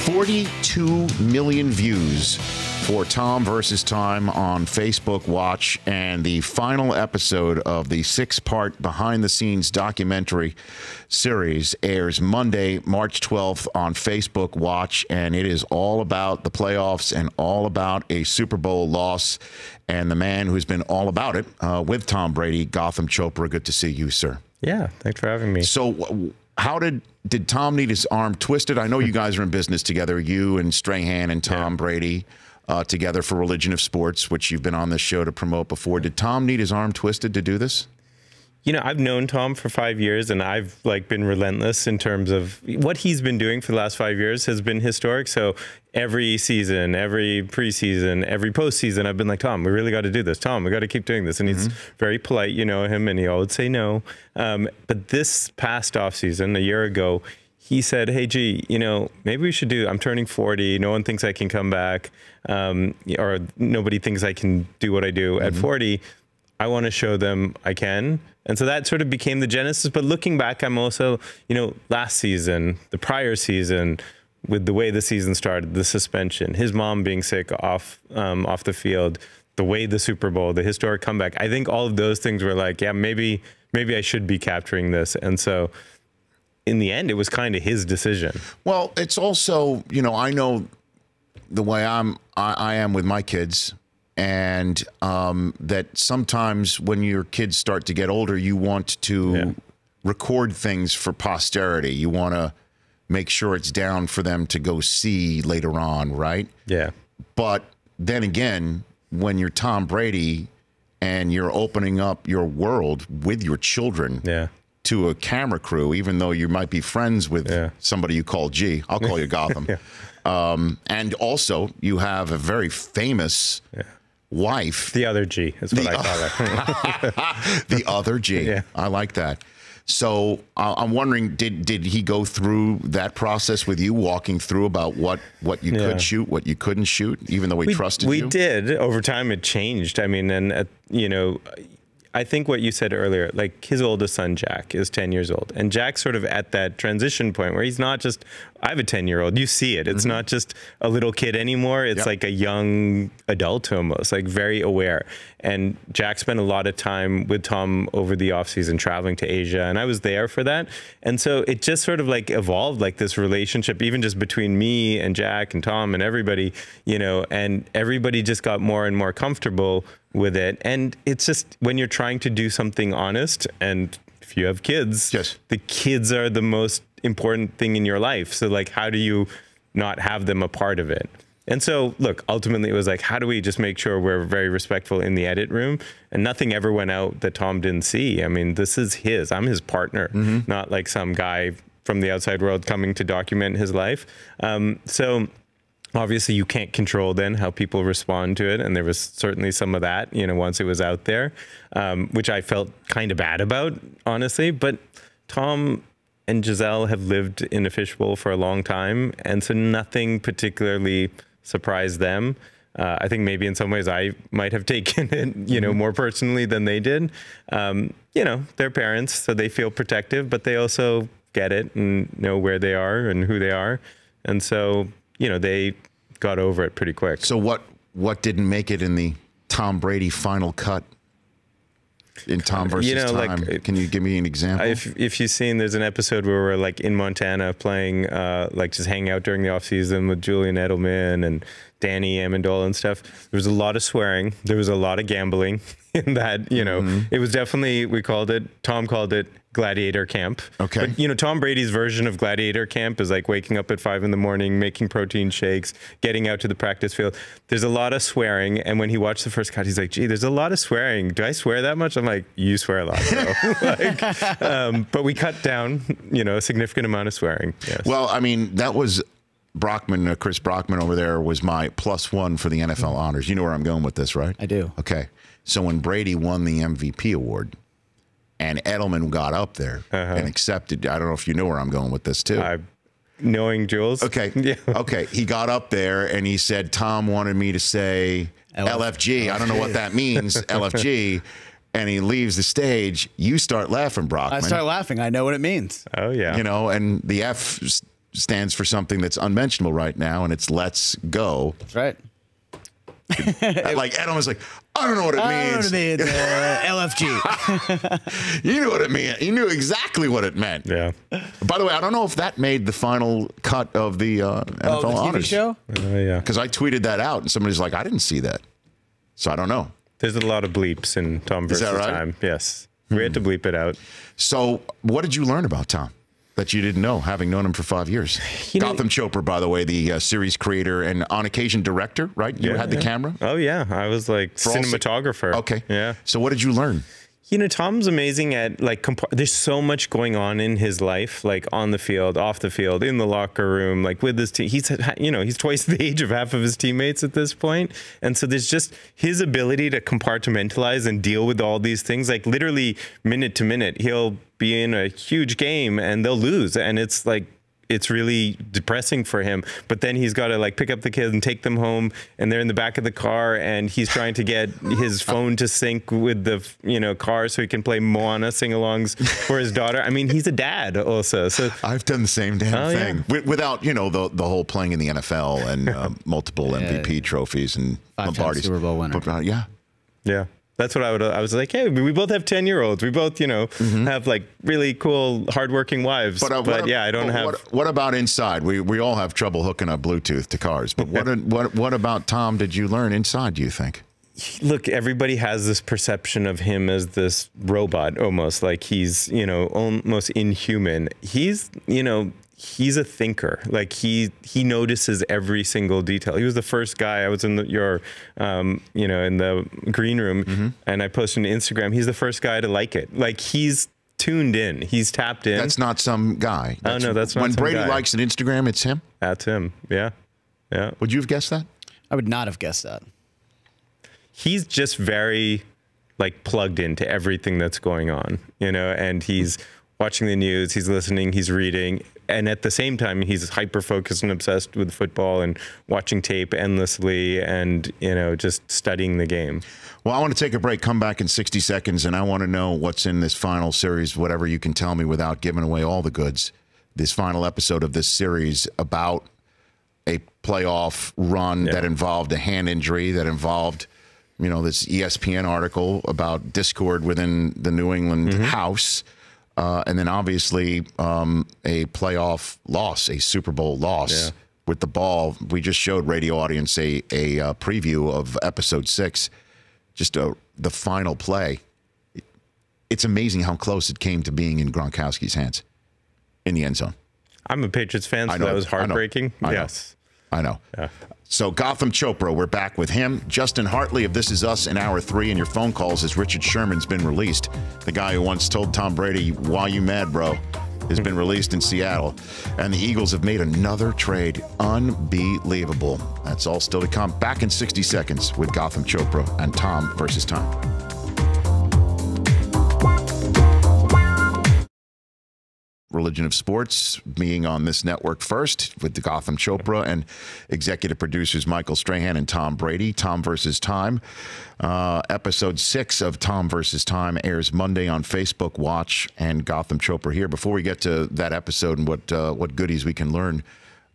42 million views for Tom versus Time on Facebook Watch, and the final episode of the 6-part behind-the-scenes documentary series airs Monday, March 12th on Facebook Watch, and it is all about the playoffs and all about a Super Bowl loss and the man who's been all about it with Tom Brady, Gotham Chopra. Good to see you, sir. Yeah, thanks for having me. So how did Tom need his arm twisted? I know you guys are in business together, you and Strahan and Tom Brady. Together for Religion of Sports, which you've been on this show to promote before. Did Tom need his arm twisted to do this? You know, I've known Tom for 5 years, and I've been relentless in terms of what he's been doing for the last 5 years has been historic. So every season, every preseason, every postseason, I've been like, Tom, we really got to do this. Tom, we got to keep doing this. And he's very polite, you know him, and he always say no. But this past offseason, a year ago, he said, hey, gee, you know, maybe we should I'm turning 40. No one thinks I can come back, or nobody thinks I can do what I do at 40. I want to show them I can. And so that sort of became the genesis. But looking back, I'm also, you know, last season, the prior season, with the way the season started, the suspension, his mom being sick off the field, the way the Super Bowl, the historic comeback, I think all of those things were like, yeah, maybe I should be capturing this. And so in the end, it was kind of his decision. Well, it's also, you know, I know the way I am with my kids, and that sometimes when your kids start to get older, you want to record things for posterity. You want to make sure it's down for them to go see later on, right? Yeah. But then again, when you're Tom Brady and you're opening up your world with your children, to a camera crew, even though you might be friends with somebody you call G. I'll call you Gotham. And also, you have a very famous wife. The other G is what I call her. The other G. I like that. So I'm wondering, did he go through that process with you, walking through about what you could shoot, what you couldn't shoot, even though he trusted you? We did. Over time, it changed. I mean, and, you know, I think what you said earlier, like his oldest son, Jack, is 10 years old. And Jack's sort of at that transition point where he's not just, I have a 10-year-old. You see it. It's not just a little kid anymore. It's like a young adult almost, like very aware. And Jack spent a lot of time with Tom over the offseason traveling to Asia. And I was there for that. And so it just sort of like evolved like this relationship, even just between me and Jack and Tom and everybody, you know, and everybody just got more and more comfortable with it. And it's just when you're trying to do something honest, and if you have kids, the kids are the most important thing in your life. So like, how do you not have them a part of it? And so look, ultimately it was like, how do we just make sure we're very respectful in the edit room, and nothing ever went out that Tom didn't see? I mean, this is I'm his partner, not like some guy from the outside world coming to document his life. So obviously you can't control then how people respond to it. And there was certainly some of that, you know, once it was out there, which I felt kind of bad about, honestly. But Tom and Giselle have lived in a fishbowl for a long time. And so nothing particularly surprised them. I think maybe in some ways I might have taken it, you know, more personally than they did. You know, they're parents, so they feel protective, but they also get it and know where they are and who they are. And so, you know, they got over it pretty quick. So what didn't make it in the Tom Brady final cut in Tom versus Time? Like, can you give me an example? If you've seen, there's an episode where we're like in Montana playing, like just hanging out during the off season with Julian Edelman and Danny Amendola and stuff. There was a lot of swearing. There was a lot of gambling in that, you know, it was definitely, Tom called it gladiator camp. Okay. But, you know, Tom Brady's version of gladiator camp is like waking up at 5 in the morning, making protein shakes, getting out to the practice field. There's a lot of swearing. And when he watched the first cut, he's like, gee, there's a lot of swearing. Do I swear that much? I'm like, you swear a lot, bro. But we cut down, you know, a significant amount of swearing. Yes. Well, I mean, that was Brockman, Chris Brockman over there was my +1 for the NFL honors. You know where I'm going with this, right? I do. Okay. So when Brady won the MVP award and Edelman got up there and accepted, I don't know if you know where I'm going with this too. Knowing Jules. Okay. Yeah. Okay. He got up there and he said, Tom wanted me to say LFG. I don't know what that means, LFG. And he leaves the stage. You start laughing, Brockman. I start laughing. I know what it means. Oh, yeah. You know, and the F stands for something that's unmentionable right now, and it's "Let's Go." That's right. Like Edelman's like, I don't know what it means. LFG. You knew what it meant. You knew exactly what it meant. Yeah. By the way, I don't know if that made the final cut of the NFL the TV honors show. Yeah. because I tweeted that out, and somebody's like, I didn't see that, so I don't know. There's a lot of bleeps in Tom versus that right? Time. Yes. We had to bleep it out. So, what did you learn about Tom that you didn't know, having known him for 5 years? Gotham Chopra, by the way, the series creator and on occasion director, right? You had the camera? Oh, yeah. I was like cinematographer. Okay. Yeah. So, what did you learn? You know, Tom's amazing at like, there's so much going on in his life, like on the field, off the field, in the locker room, like with his team. He's, you know, he's twice the age of half of his teammates at this point. And so there's just his ability to compartmentalize and deal with all these things, like literally minute to minute. He'll be in a huge game and they'll lose. And it's like, it's really depressing for him. But then he's got to like pick up the kids and take them home, and they're in the back of the car, and he's trying to get his phone to sync with the car so he can play Moana sing-alongs for his daughter. I mean, he's a dad also. So I've done the same damn thing without the whole playing in the NFL and multiple MVP trophies and Lombardi's. Super Bowl winner. Yeah. yeah. That's what I was like, hey, we both have 10-year-olds. We both, have like really cool, hardworking wives. But yeah, I don't have. What about inside? We all have trouble hooking up Bluetooth to cars. But what about Tom did you learn inside, do you think? Look, everybody has this perception of him as this robot, almost like he's, almost inhuman. He's a thinker. Like he notices every single detail. He was the first guy. I was in in the green room, and I posted on Instagram. He's the first guy to like it. Like he's tuned in. He's tapped in. That's not some guy. That's not when some Brady guy. likes an Instagram, it's him. That's him. Yeah, yeah. Would you have guessed that? I would not have guessed that. He's just very like plugged into everything that's going on, and he's watching the news, he's listening, he's reading, and at the same time, he's hyper-focused and obsessed with football and watching tape endlessly and, just studying the game. Well, I want to take a break, come back in 60 seconds, and I want to know what's in this final series, whatever you can tell me without giving away all the goods. This final episode of this series about a playoff run that involved a hand injury, that involved, this ESPN article about discord within the New England house. And then obviously a playoff loss, a Super Bowl loss with the ball. We just showed radio audience a preview of episode 6, just the final play. It's amazing how close it came to being in Gronkowski's hands in the end zone. I'm a Patriots fan, so that was heartbreaking. Yes. I know. Yeah. So Gotham Chopra, we're back with him. Justin Hartley of This Is Us in Hour 3, and your phone calls as Richard Sherman's been released. The guy who once told Tom Brady, "Why you mad, bro?" has been released in Seattle. And the Eagles have made another trade. Unbelievable. That's all still to come. Back in 60 seconds with Gotham Chopra and Tom versus Time. Religion of Sports being on this network first with the Gotham Chopra and executive producers Michael Strahan and Tom Brady. Tom versus Time. Episode 6 of Tom versus Time airs Monday on Facebook Watch and Gotham Chopra here. Before we get to that episode and what goodies we can learn,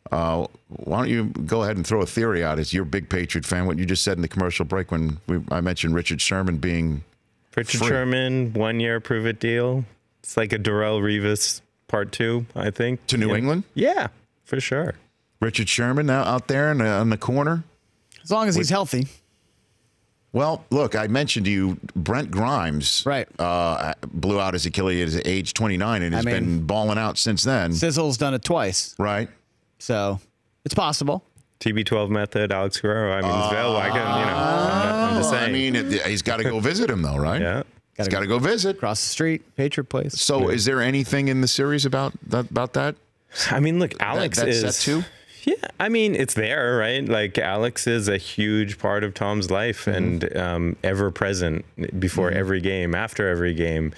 why don't you go ahead and throw a theory out as you're a big Patriot fan, what you just said in the commercial break when I mentioned Richard Sherman being Richard free. Sherman, 1-year prove-it deal. It's like a Darrelle Revis Part 2, I think. To New England? Yeah, for sure. Richard Sherman now out there in the corner? As long as he's healthy. Well, look, I mentioned to you, Brent Grimes Right. Blew out his Achilles at age 29 and has been balling out since then. Sizzle's done it twice. Right. So it's possible. TB12 method, Alex Guerrero. I mean, it's available. I can, I'm just saying. I mean, he's got to go visit him, though, right? Yeah. He's got to go visit. Across the street, Patriot Place. So is there anything in the series about that? I mean, look, Alex that's is... set too? Yeah, I mean, it's there, right? Like, Alex is a huge part of Tom's life and ever present before every game, after every game,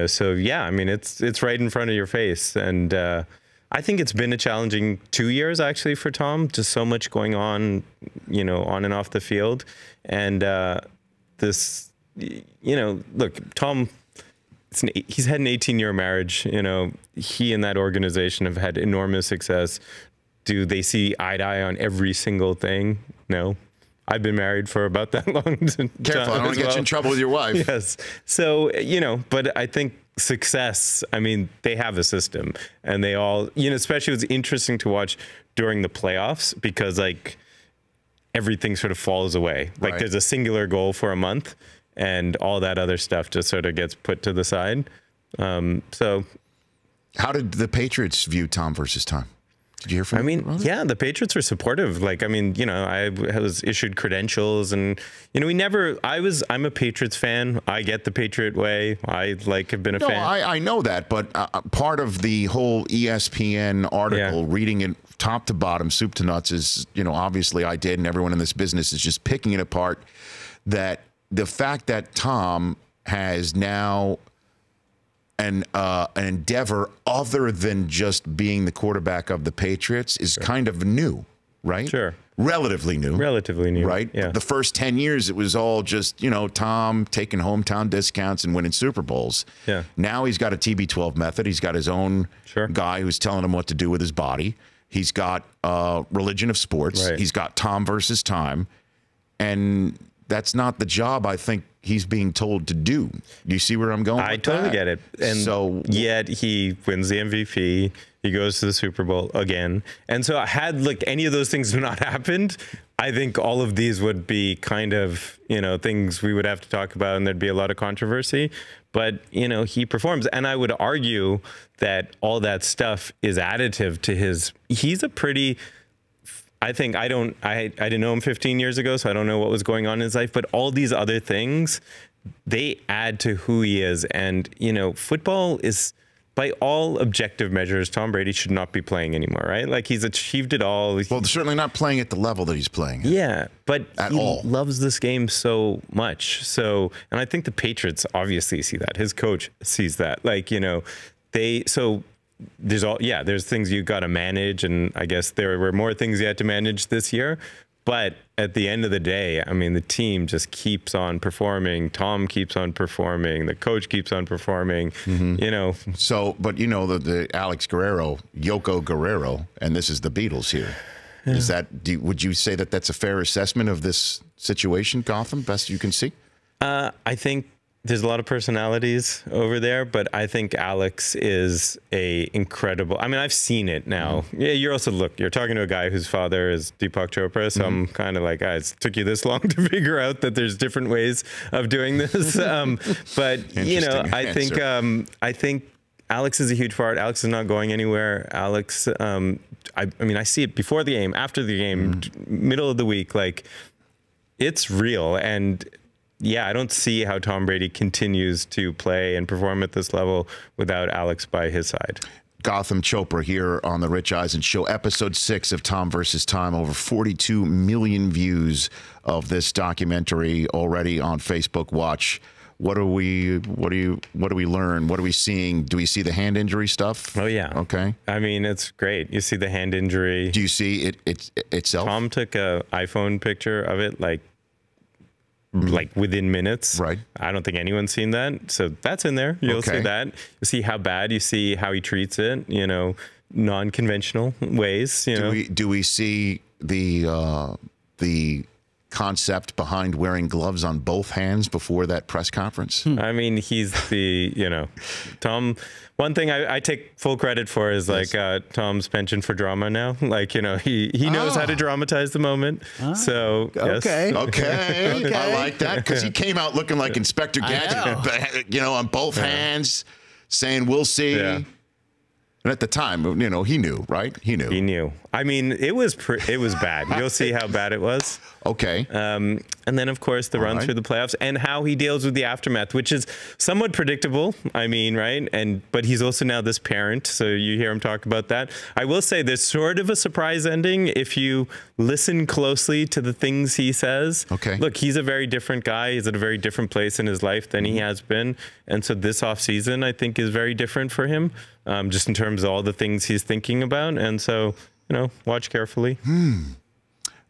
So, yeah, I mean, it's right in front of your face. And I think it's been a challenging 2 years, actually, for Tom. Just so much going on, on and off the field. And look, Tom he's had an 18-year marriage. You know, he and that organization have had enormous success. Do they see eye to eye on every single thing? No. I've been married for about that long. Careful, I don't want to get you in trouble with your wife. Yes. So, you know, but I think success, I mean, they have a system, and they all, you know, especially it was interesting to watch during the playoffs because, like, everything sort of falls away. Like, right. There's a singular goal for a month, and all that other stuff just sort of gets put to the side. So, how did the Patriots view Tom versus time? Did you hear from yeah, the Patriots were supportive. Like, I mean, you know, I was issued credentials, and, you know, I'm a Patriots fan. I get the Patriot way. I have been a fan. I know that, but part of the whole ESPN article, reading it top to bottom, soup to nuts, is, you know, obviously I did, and everyone in this business is just picking it apart, that the fact that Tom has now an endeavor other than just being the quarterback of the Patriots is kind of new, right? Sure. Relatively new. Relatively new. Right? Yeah. The first 10 years, it was all just, you know, Tom taking hometown discounts and winning Super Bowls. Yeah. Now he's got a TB12 method. He's got his own guy who's telling him what to do with his body. He's got religion of sports. Right. He's got Tom versus time. And that's not the job I think he's being told to do. You see where I'm going with I totally get it. And so, yet he wins the MVP. He goes to the Super Bowl again. And so had like any of those things not happened, I think all of these would be kind of, you know, things we would have to talk about, and there'd be a lot of controversy. But, you know, he performs. And I would argue that all that stuff is additive to he's a pretty, I think I didn't know him 15 years ago, so I don't know what was going on in his life, but all these other things, they add to who he is. And, you know, football is, by all objective measures, Tom Brady should not be playing anymore, right? Like, he's achieved it all. Well, certainly not playing at the level that he's playing at. Yeah, but he all. loves this game so much. So, and I think the Patriots obviously see that. His coach sees that. Like, you know, there's things you got to manage, and I guess there were more things you had to manage this year. But at the end of the day, I mean, the team just keeps on performing. Tom keeps on performing. The coach keeps on performing. You know. So, but you know the Alex Guerrero, Yoko Guerrero, and this is the Beatles here. Yeah. Is that? Would you say that that's a fair assessment of this situation, Gotham? Best you can see. I think there's a lot of personalities over there, but I think Alex is a incredible. I mean, I've seen it now. Yeah, you're talking to a guy whose father is Deepak Chopra, so I'm kind of like, it took you this long to figure out that there's different ways of doing this. But you know, I think Alex is a huge part. Alex is not going anywhere. Alex, I mean, I see it before the game, after the game, middle of the week, like, it's real. And yeah, I don't see how Tom Brady continues to play and perform at this level without Alex by his side. Gotham, Chopra here on the Rich Eisen Show, episode 6 of Tom versus Time. Over 42 million views of this documentary already on Facebook Watch. What do we learn? What are we seeing? Do we see the hand injury stuff? Oh yeah. Okay. I mean, it's great. You see the hand injury. Do you see it itself? Tom took a iPhone picture of it like within minutes. Right. I don't think anyone's seen that. So that's in there. You'll see that. You see how bad, you see how he treats it, you know, non-conventional ways, you know. Do we see the concept behind wearing gloves on both hands before that press conference? I mean, he's the, you know, Tom. One thing I take full credit for is like Tom's penchant for drama now. Like, you know, he knows how to dramatize the moment. So okay, yes. Okay. I like that, because he came out looking like Inspector Gadget, you know, on both hands, saying we'll see. Yeah. And at the time, you know, he knew, right? He knew. He knew. I mean, it was bad. You'll see how bad it was. Okay. And then, of course, the run through the playoffs and how he deals with the aftermath, which is somewhat predictable. I mean, right? But he's also now this parent, so you hear him talk about that. I will say there's sort of a surprise ending if you listen closely to the things he says. Okay. Look, he's a very different guy. He's at a very different place in his life than he has been. And so this offseason, I think, is very different for him, just in terms of all the things he's thinking about. And so, you know, watch carefully.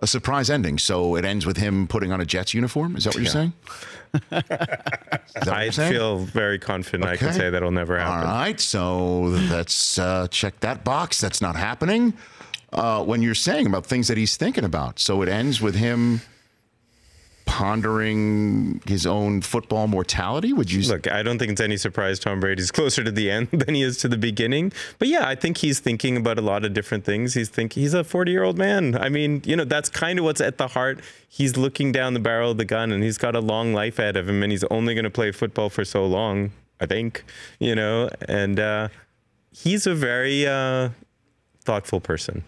a surprise ending. So it ends with him putting on a Jets uniform. Is that what you're saying? I feel very confident I can say that'll never happen. All right, so let's check that box. That's not happening. When you're saying about things that he's thinking about. So it ends with him pondering his own football mortality. Would you look? I don't think it's any surprise Tom Brady's closer to the end than he is to the beginning. But yeah, I think he's thinking about a lot of different things. He's a 40-year-old man. I mean, that's kind of what's at the heart. He's looking down the barrel of the gun, and he's got a long life ahead of him, and he's only going to play football for so long, I think. And he's a very thoughtful person.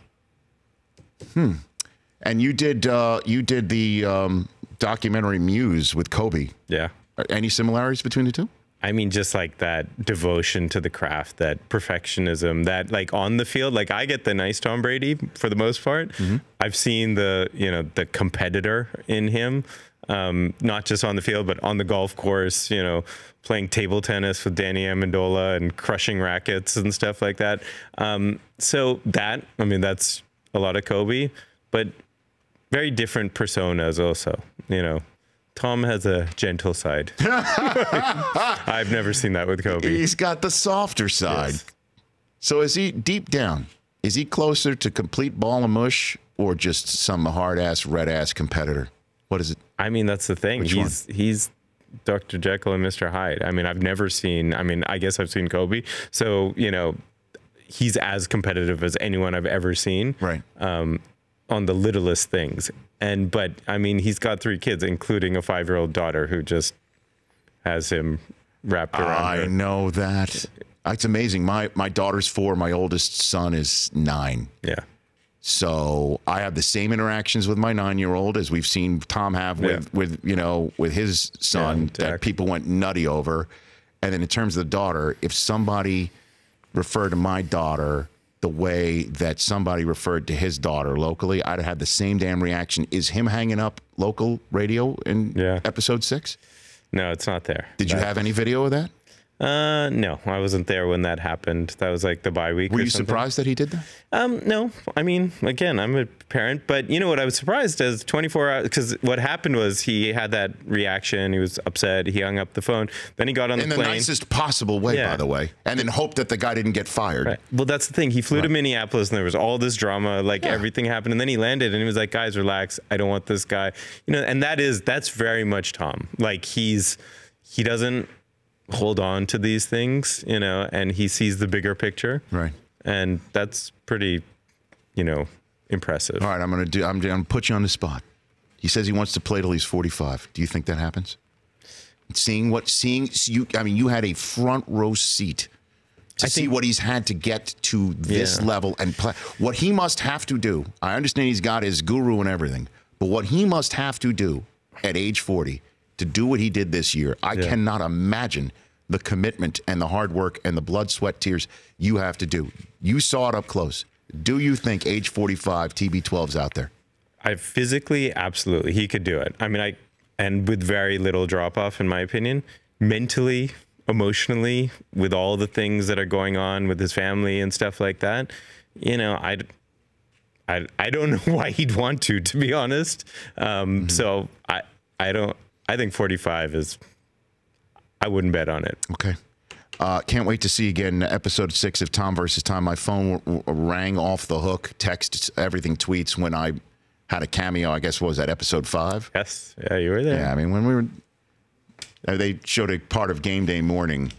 And you did the documentary Muse with Kobe. Yeah. Any similarities between the two? I mean, just like that devotion to the craft, that perfectionism, that like on the field, like I get the nice Tom Brady for the most part. I've seen the competitor in him, not just on the field, but on the golf course, playing table tennis with Danny Amendola and crushing rackets and stuff like that. So that's a lot of Kobe, but very different personas also. Tom has a gentle side. I've never seen that with Kobe. He's got the softer side. Yes. So is he deep down? Is he closer to complete ball and mush or just some hard-ass, red-ass competitor? What is it? I mean, that's the thing. He's Dr. Jekyll and Mr. Hyde. I mean, I've never seen, I guess I've seen Kobe. So, he's as competitive as anyone I've ever seen. Right. On the littlest things. But he's got 3 kids, including a 5-year-old daughter who just has him wrapped around her. I know that. It's amazing. My daughter's 4. My oldest son is 9. Yeah. So I have the same interactions with my 9-year-old as we've seen Tom have with his son that people went nutty over. And then in terms of the daughter, if somebody referred to my daughter the way that somebody referred to his daughter locally, I'd have had the same damn reaction. Is him hanging up local radio in episode 6? No, it's not there. Did you have any video of that? No, I wasn't there when that happened. That was like the bye week. Were you surprised that he did that? No. Again, I'm a parent, but you know what I was surprised as 24 hours, because what happened was he had that reaction. He was upset. He hung up the phone. Then he got on the plane. In the nicest possible way, by the way. And then hoped that the guy didn't get fired. Right. Well, that's the thing. He flew to Minneapolis and there was all this drama, everything happened. And then he landed and he was like, guys, relax. I don't want this guy. And that's very much Tom. Like he doesn't hold on to these things, and he sees the bigger picture. Right. And that's pretty, impressive. All right, I'm gonna put you on the spot. He says he wants to play till he's 45. Do you think that happens? You had a front row seat to see what he's had to get to this level and play. What he must have to do, I understand he's got his guru and everything, but what he must have to do at age 40 to do what he did this year, I cannot imagine the commitment and the hard work and the blood, sweat, tears you have to do. You saw it up close. Do you think age 45 TB12's out there? Physically, absolutely. He could do it. And with very little drop off, in my opinion. Mentally, emotionally, with all the things that are going on with his family and stuff like that, I don't know why he'd want to be honest. So I think 45 is, I wouldn't bet on it. Okay. Can't wait to see again episode 6 of Tom versus Tom. My phone rang off the hook, texts, everything, tweets when I had a cameo. I guess, what was that, episode 5? Yes. Yeah, you were there. Yeah, when they showed a part of Game Day Morning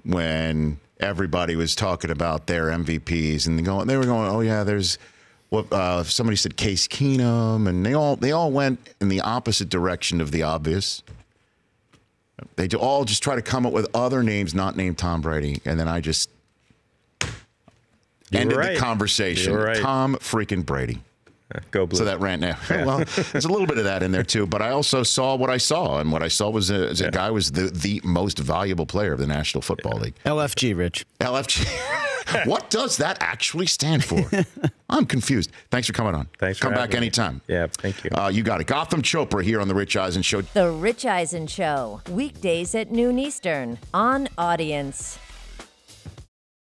when everybody was talking about their MVPs and they were going, oh yeah, there's somebody said Case Keenum, and they all went in the opposite direction of the obvious. They all just try to come up with other names not named Tom Brady, and then I just ended the conversation. Tom freaking Brady. Go Blue. So that rant now. Well, there's a little bit of that in there too, but I also saw what I saw, and what I saw was a guy was the most valuable player of the National Football League. LFG, Rich. LFG. What does that actually stand for? I'm confused. Thanks for coming on. Thanks for Come back having me. anytime. Yeah, thank you. You got it. Gotham Chopra here on The Rich Eisen Show. The Rich Eisen Show, weekdays at noon Eastern on Audience.